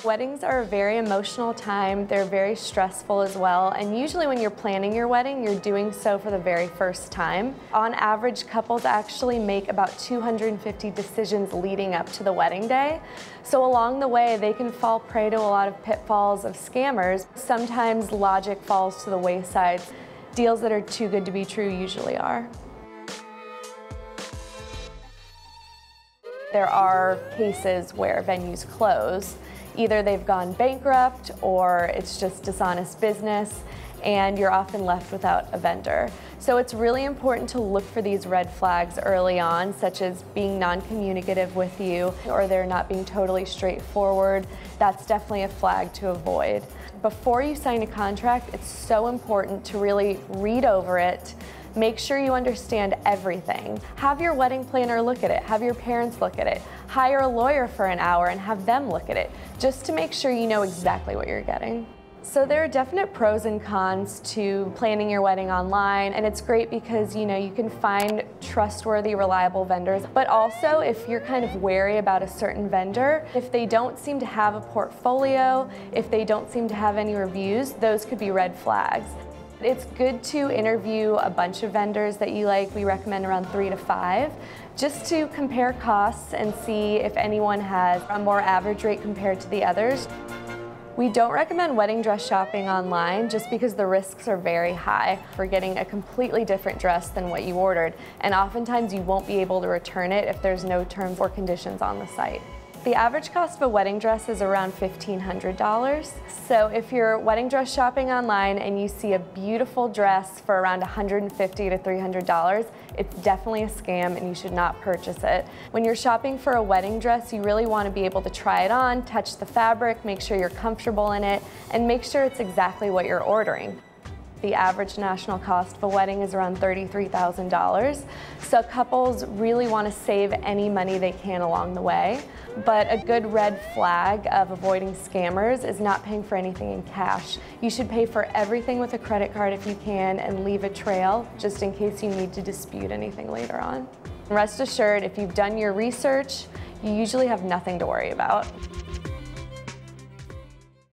Weddings are a very emotional time. They're very stressful as well, and usually when you're planning your wedding, you're doing so for the very first time. On average, couples actually make about 250 decisions leading up to the wedding day. So along the way, they can fall prey to a lot of pitfalls of scammers. Sometimes logic falls to the wayside. Deals that are too good to be true usually are. There are cases where venues close. Either they've gone bankrupt or it's just dishonest business, and you're often left without a vendor. So it's really important to look for these red flags early on, such as being non-communicative with you or they're not being totally straightforward. That's definitely a flag to avoid. Before you sign a contract, it's so important to really read over it. Make sure you understand everything. Have your wedding planner look at it. Have your parents look at it. Hire a lawyer for an hour and have them look at it, just to make sure you know exactly what you're getting. So there are definite pros and cons to planning your wedding online, and it's great because you can find trustworthy, reliable vendors. But also, if you're kind of wary about a certain vendor, if they don't seem to have a portfolio, if they don't seem to have any reviews, those could be red flags. It's good to interview a bunch of vendors that you like. We recommend around 3 to 5, just to compare costs and see if anyone has a more average rate compared to the others. We don't recommend wedding dress shopping online just because the risks are very high for getting a completely different dress than what you ordered, and oftentimes you won't be able to return it if there's no terms or conditions on the site. The average cost of a wedding dress is around $1,500. So if you're wedding dress shopping online and you see a beautiful dress for around $150 to $300, it's definitely a scam and you should not purchase it. When you're shopping for a wedding dress, you really want to be able to try it on, touch the fabric, make sure you're comfortable in it, and make sure it's exactly what you're ordering. The average national cost of a wedding is around $33,000. So couples really want to save any money they can along the way. But a good red flag of avoiding scammers is not paying for anything in cash. You should pay for everything with a credit card if you can and leave a trail just in case you need to dispute anything later on. Rest assured, if you've done your research, you usually have nothing to worry about.